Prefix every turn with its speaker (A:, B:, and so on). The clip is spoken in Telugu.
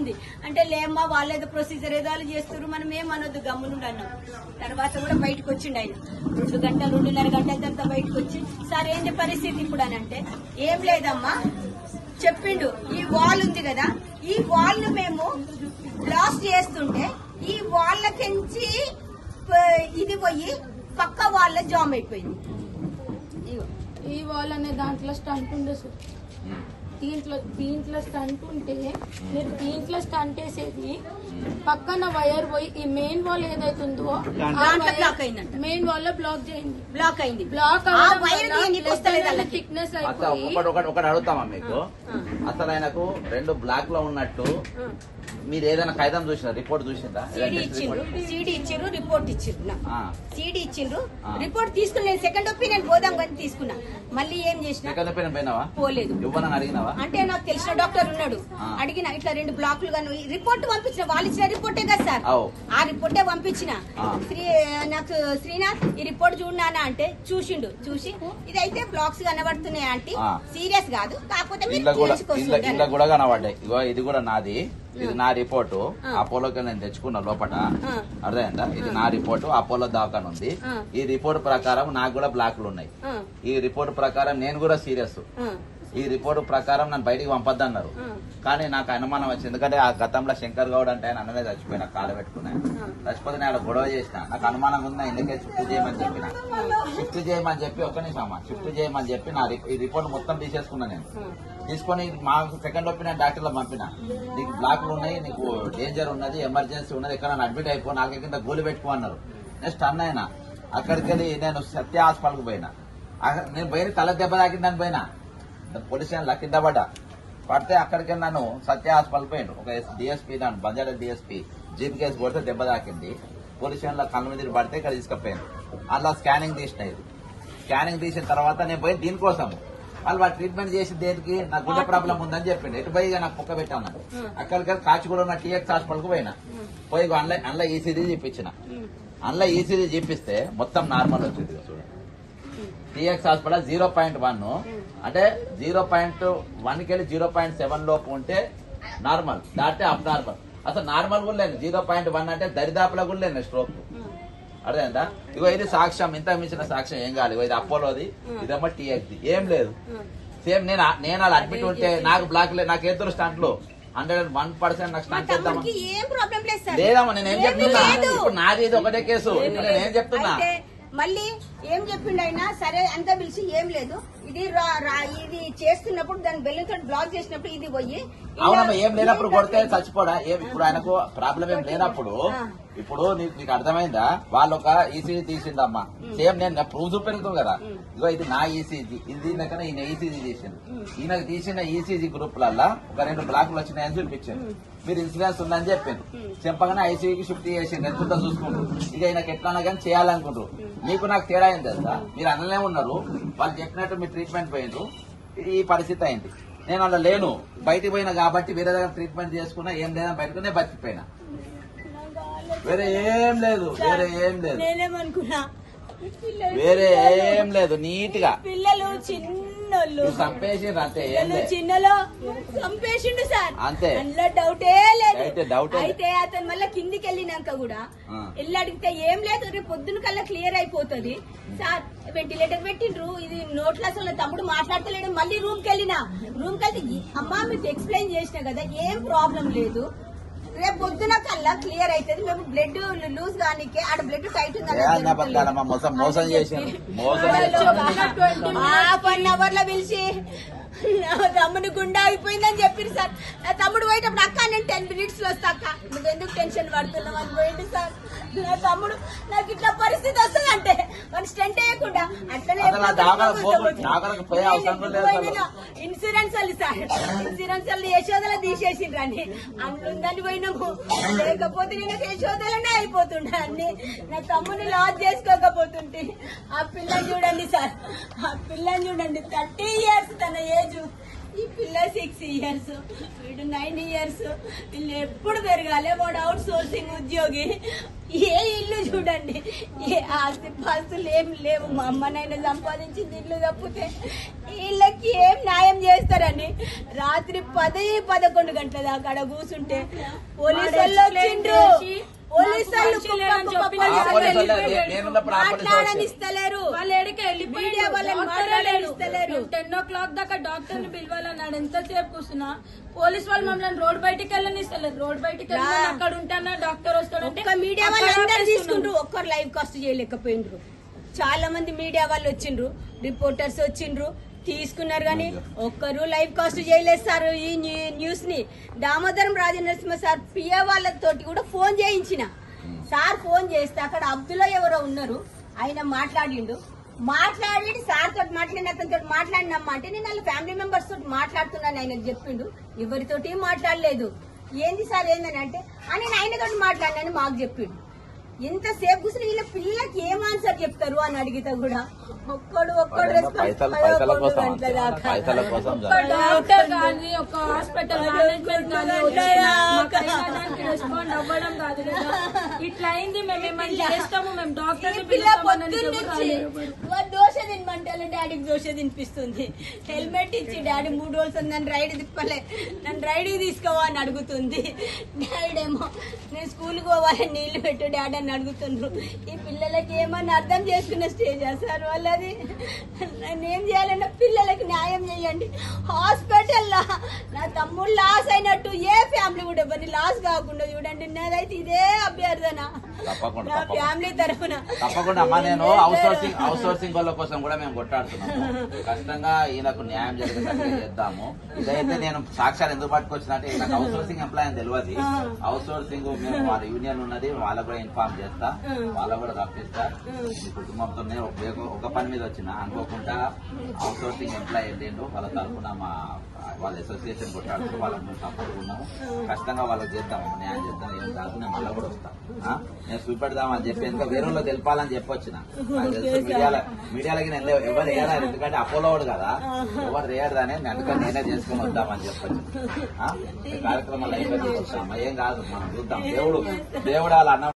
A: ఉంది అంటే లేమ్మా వాళ్ళు ఏదో ప్రొసీజర్ ఏదో చేస్తారు మనం ఏమనొద్దు గమ్మునుండి అన్నాం. తర్వాత కూడా బయటకు వచ్చిండు ఆయన 2 గంటలు 2.5 గంటల తర్వాత బయటకు వచ్చి సార్ ఏంటి పరిస్థితి ఇప్పుడు అని అంటే ఏం లేదమ్మా చెప్పిండు. ఈ వాల్ ఉంది కదా ఈ వాల్ ను మేము బ్లాస్ట్ చేస్తుంటే ఈ వాళ్ళకించి ఇది పోయి పక్క వాళ్ళ జామ్ అయిపోయింది.
B: ఈ వాల్ అనే దాంట్లో స్టంట్ ఉండే సార్. దీంట్లో స్టంట్ ఉంటే మీరు దీంట్లో స్టంట్ వేసేది పక్కన వైర్ పోయి ఈ మెయిన్ వాల్ ఏదైతుందో
A: బ్లాక్ అయిందంట.
B: మెయిన్ వాల్ లో బ్లాక్ చేయండి.
A: బ్లాక్ అయింది.
B: బ్లాక్
A: థిక్నెస్
C: ఒకటి అడుగుతామా మీకు, అసలు ఆయనకు 2 బ్లాక్ లో ఉన్నట్టు మీరు ఏదైనా ఖైదం చూసినా రిపోర్ట్ చూసిందా?
A: సీడీ ఇచ్చిండ్రు రిపోర్ట్ ఇచ్చిండ్రు. సీడీ ఇచ్చిండ్రు రిపోర్ట్ తీసుకుని నేను సెకండ్ ఒపీనియన్ పోదాం కానీ తీసుకున్నా. మళ్ళీ ఏం చేసిన
C: సెకండ్ ఒపీనియన్ పోయినావా?
A: పోలేదు.
C: ఇవ్వనని అడిగినావా?
A: అంటే నాకు తెలిసిన డాక్టర్ ఉన్నాడు అడిగిన ఇట్లా 2 బ్లాక్లు గాను రిపోర్ట్ పంపించిన వాళ్ళు ఇచ్చిన రిపోర్టే కదా సార్ ఆ రిపోర్టే పంపించిన. నాకు శ్రీనాథ్ ఈ రిపోర్ట్ చూడనా అంటే చూసిండు. చూసి ఇదైతే బ్లాక్స్ కనబడుతున్నాయి అంటే సీరియస్ కాదు కాకపోతే
C: ఇలా కూడా కనబడ్డాయి. ఇగో ఇది కూడా నాది, ఇది నా రిపోర్టు. అపోలోకి నేను తెచ్చుకున్నా లోపల, అర్థమైందా? ఇది నా రిపోర్టు అపోలో దాకాను ఉంది. ఈ రిపోర్ట్ ప్రకారం నాకు కూడా బ్లాక్లు ఉన్నాయి. ఈ రిపోర్ట్ ప్రకారం నేను కూడా సీరియస్. ఈ రిపోర్ట్ ప్రకారం నన్ను బయటికి పంపొద్దన్నారు. కానీ నాకు అనుమానం వచ్చింది, ఎందుకంటే ఆ గతంలో శంకర్ గౌడ్ అంటే ఆయన అన్ననే చచ్చిపోయినా కాలు పెట్టుకున్నాను. చచ్చిపోతే నేను గొడవ చేసిన, నాకు అనుమానం ఉంది, ఎందుకే షిఫ్ట్ చేయమని చెప్పిన. షిఫ్ట్ చేయమని చెప్పి ఒక్క నిమిషం షిఫ్ట్ చేయమని చెప్పి నా ఈ రిపోర్ట్ మొత్తం తీసేసుకున్నా. నేను తీసుకొని మా సెకండ్ ఒపీనియన్ డాక్టర్లో పంపిన. నీకు బ్లాక్లు ఉన్నాయి, నీకు డేంజర్ ఉన్నది, ఎమర్జెన్సీ ఉన్నది, ఎక్కడ అడ్మిట్ అయిపో, 4 కింద గోలు పెట్టుకో అన్నారు. నెక్స్ట్ అన్నైనా అక్కడికి వెళ్ళి నేను సత్య హాస్పిటల్కి పోయినా. నేను పోయిన తల దెబ్బ తాకిందని పోయినా, పోలీస్ స్టేషన్ కింద పడితే అక్కడికి నన్ను సత్య హాస్పిటల్ పోయిండు. ఒక డిఎస్పీ నన్ను బంజారా డిఎస్పీ జీప్ కేసు కొడితే దెబ్బ తాకింది. పోలీస్ స్టేషన్ లో కళ్ళ మీద పడితే ఇక్కడ తీసుకుపోయాను. అలా స్కానింగ్ తీసినాయి. స్కానింగ్ తీసిన తర్వాత నేను పోయి దీనికోసం వాళ్ళు ట్రీట్మెంట్ చేసి దేనికి నాకు గుండె ప్రాబ్లం ఉందని చెప్పిండు. ఎటు పోయి నాకు కుక్క పెట్టాను. అక్కడికి కాచిగూడ ఉన్న టీఎక్స్ హాస్పిటల్కి పోయినా. పోయి అందులో ఈసీజీ చూపించిన. అందులో ఈసీజీ చూపిస్తే మొత్తం నార్మల్ వచ్చింది. చూడండి టీఎక్స్ హాస్పిటల్ 0.1 అంటే 0.1 కెళ్ళి 0.7 లోపు ఉంటే నార్మల్, దాటితే అప్ నార్మల్. అసలు నార్మల్ కూడా లేదు. 0.1 అంటే దరిదాపులో కూడా లేదు స్ట్రోక్. అర్థమైందా? ఇగో ఇది సాక్ష్యం, ఇంత మించిన సాక్ష్యం ఏం కాదు. ఇది అపోలోది, ఇదేమో టీఎక్స్ది, ఏం లేదు. సేమ్ నేను అలా అడ్మిట్ ఉంటే నాకు బ్లాక్ లేదు, నాకు ఎదురు స్టంట్లు 101% నాకు స్టంట్ చేద్దామా? లేదమ్మా, నేనేం చెప్తున్నా, ఇప్పుడు నాది ఇది ఒకటే కేసు. ఇప్పుడు నేనేం చెప్తున్నా,
A: మళ్ళీ ఏం చెప్పిండు అయినా సరే అంతా పిలిచి ఏం లేదు ఇది ఇది చేస్తున్నప్పుడు దాని బెల్లంతో బ్లాక్ చేసినప్పుడు ఇది పోయి
C: అవునమ్మా, ఏం లేనప్పుడు కొడితే చచ్చిపోడా? ఇప్పుడు ఆయనకు ప్రాబ్లం ఏం లేనప్పుడు ఇప్పుడు నీకు అర్థమైందా? వాళ్ళు ఒక ఈసీజీ తీసిందమ్మా. సేమ్ నేను ప్రూఫ్ చూపెడుతుంది కదా. ఇగో ఇది నా ఈసీజీ, ఇది కన్నా ఈయన ఈసీజీ తీసింది. ఈయనకు తీసిన ఈసీజీ గ్రూప్లల్లా ఒక 2 బ్లాక్లు వచ్చినాయని చూపించాను. మీరు ఇన్సూరెన్స్ ఉందని చెప్పాను. చెప్పగానే ఐసీయూకి షిఫ్ట్ చేసింది. ఎంత చూసుకుంటారు. ఇక ఈయనకి ఎట్లా కానీ చేయాలనుకుంటారు. మీకు నాకు తేడా అయింది తెలుసా? మీరు అనలే ఉన్నారు, వాళ్ళు చెప్పినట్టు మీరు ట్రీట్మెంట్ పోయిండ్రు, ఈ పరిస్థితి అయింది. నేను అలా లేను, బయటికి పోయినా కాబట్టి వేరే దగ్గర ట్రీట్మెంట్ చేసుకున్నా, ఏం లేదని బయటకునే బతికిపోయినా. వేరే ఏం లేదు, వేరే ఏం లేదు,
A: నేనేమనుకున్నా
C: వేరే ఏం లేదు. నీట్ గా
A: పిల్లలు చిన్నోళ్ళు
C: చంపేసిండ్రు అంతే.
A: చిన్నలో చంపేసిండు సార్,
C: అంతే,
A: అందులో డౌటే లేదు.
C: డౌట్
A: అయితే అతను మళ్ళీ కిందికి వెళ్ళినాక కూడా వెళ్ళి అడిగితే ఏం లేదు, రేపు పొద్దున కల్లా క్లియర్ అయిపోతుంది సార్. వెంటిలేటర్ పెట్టిండ్రు, ఇది నోట్ల అసలు తమ్ముడు మాట్లాడతలేడు. మళ్ళీ రూమ్ కి వెళ్ళినా, రూమ్ కి వెళ్తే అమ్మా మీకు ఎక్స్ప్లెయిన్ చేసిన కదా ఏం ప్రాబ్లం లేదు, రేపు పొద్దున కల్లా క్లియర్ అవుతుంది. మేము బ్లడ్ లూజ్ కానీ ఆడ బ్లడ్ టైట్
C: మోసం చేసి
A: ½ లో పిలిచి తమ్ముడు గుండా అయిపోయిందని చెప్పారు సార్. నా తమ్ముడు పోయేటప్పుడు అక్క నేను 10 minutes లో వస్తా అక్క, నువ్వు ఎందుకు టెన్షన్ పడుతున్నావు అని పోయింది సార్. నా తమ్ముడు నాకు ఇట్లా పరిస్థితి వస్తుందంటే మన స్టెంట్ వేయకుండా అట్లనే ఇన్సూరెన్స్ వాళ్ళు సార్, ఇన్సూరెన్స్ వాళ్ళు యశోదలో తీసేసిండ్రు అని అందుందని పోయినాము. లేకపోతే నేను యశోదలనే అయిపోతుండే అన్ని. నా తమ్ముడిని లాస్ చేసుకోకపోతుంటే. ఆ పిల్లని చూడండి సార్, ఆ పిల్లని చూడండి, 30 years తన ఏజ్. ఈ పిల్ల 6 years, వీడు 9 years. వీళ్ళు ఎప్పుడు పెరగాలి. వాడు అవుట్ సోర్సింగ్ ఉద్యోగి. ఏ ఇల్లు చూడండి, ఏ ఆస్తి పాస్తులు ఏం లేవు. మా అమ్మనైనా సంపాదించింది ఇల్లు తప్పితే వీళ్ళకి ఏం న్యాయం చేస్తారు? చూస్తారని రాత్రి 10-11 గంటల దాకా ఆడ కూర్చుంటే పోలీసు వాళ్ళు వచ్చిండ్రు. పోలీసు మాట్లాడనిస్తలేరు, మీడియా వాళ్ళని మాట్లాడనిస్తలేరు.
B: 10 o'clock దాకా డాక్టర్ ని పిలవాలన్నాడు. ఎంతసేపు కూర్చున్నా పోలీస్ వాళ్ళు మమ్మల్ని రోడ్ బయటికి వెళ్ళనిస్తలేరు. రోడ్ బయటికి వెళ్ళి అక్కడ ఉంటానా డాక్టర్ వస్తాడంటే
A: మీడియా వాళ్ళు అందరు తీసుకుంటారు, ఒక్కరు లైవ్ కాస్ట్ చేయలేకపోయిండ్రు. చాలా మంది మీడియా వాళ్ళు వచ్చిండ్రు, రిపోర్టర్స్ వచ్చిండ్రు, తీసుకున్నారు కానీ ఒక్కరు లైవ్ కాస్ట్ చేయలేదు సార్. ఈ న్యూస్ ని దామోదరం రాజనరసింహ సార్ పిఏ వాళ్ళతోటి కూడా ఫోన్ చేయించిన సార్. ఫోన్ చేస్తే అక్కడ అబ్దుల్లా ఎవరో ఉన్నారు, ఆయన మాట్లాడి సార్ తోటి మాట్లాడిన అతనితో మాట్లాడినమ్మా అంటే నేను వాళ్ళ ఫ్యామిలీ మెంబర్స్ తోటి మాట్లాడుతున్నాను ఆయన చెప్పిండు. ఎవరితోటి మాట్లాడలేదు. ఏంది సార్ ఏందని అంటే నేను ఆయనతోటి మాట్లాడినని మాకు చెప్పిండు. ఎంతసేపు కూర్చుని వీళ్ళ పిల్లలకి ఏం ఆన్సర్ చెప్తారు అని అడిగితే కూడా ఒక్కడు
B: డాక్టర్ కానీ ఒక హాస్పిటల్ మేనేజ్మెంట్ కానీ రెస్పాండ్ అవ్వడం కాదు కదా. ఇట్లా అయింది, మేము ఏమని చేస్తాము, మేము డాక్టర్
A: దోశ తినమంటే డాడీకి దోశ తినిపిస్తుంది. హెల్మెట్ ఇచ్చి డాడీ 3 రోజులు నన్ను రైడ్ తిప్పలే, నన్ను రైడ్కి తీసుకోవా అని అడుగుతుంది. డాడీడేమో నేను స్కూల్కి పోవాలి నీళ్లు పెట్టు డాడీ అని అడుగుతుండ్రు. ఈ పిల్లలకి ఏమన్నా అర్థం చేసుకునే స్టేజ్ సార్ వాళ్ళది. నేనేం చేయాలన్నా పిల్లలకి న్యాయం చేయండి. హాస్పిటల్లో నా తమ్ముడు లాస్ అయినట్టు ఏ ఫ్యామిలీ కూడా ఎవరిని లాస్ కాకుండా చూడండి. నాదైతే ఇదే అభ్యర్థన నా ఫ్యామిలీ తరఫున.
C: తప్పకుండా అమ్మా, నేను అవుట్ సోర్సింగ్ వాళ్ళ కోసం కూడా మేము కొట్టాడుతున్నాము. కష్టంగా ఈయనకు న్యాయం జరిగేటట్టు చేద్దాము. ఇదైతే నేను సాక్ష్యాలు ఎందుకు పట్టుకొచ్చినట్టే నాకు అవుట్ సోర్సింగ్ ఎంప్లాయ్ అని తెలియదు. అవుట్ సోర్సింగ్ మేము వాళ్ళ యూనియన్ ఉన్నది, వాళ్ళకు కూడా ఇన్ఫార్మ్ చేస్తా, వాళ్ళకు కూడా రప్పిస్తా. మీ కుటుంబంతో ఒక పని మీద వచ్చిన అనుకోకుండా అవుట్ సోర్సింగ్ ఎంప్లాయ్ వెళ్ళిండు. వాళ్ళ తరఫున వాళ్ళ అసోసియేషన్ కొట్టాడుతూ వాళ్ళకి మేము సపోర్ట్ ఉన్నాము. కష్టంగా వాళ్ళకి చేద్దాము, న్యాయం చేద్దాం. ఏం కాదు, నేను మళ్ళీ కూడా వస్తాను. నేను చూపెడదామని చెప్పి ఇంకా వేరే వాళ్ళు తెలిపాలని చెప్పొచ్చిన. మీడియాలకి నేను ఎవరు వేయడారు, ఎందుకంటే అపోలోడు కదా, ఎవరు వేయడదని అందుకని నేనే చేసుకుని వద్దామని చెప్పొచ్చు. కార్యక్రమాలు అయిపోయి వస్తామా, ఏం కాదు, మనం చూద్దాం. దేవుడు వాళ్ళ అన్న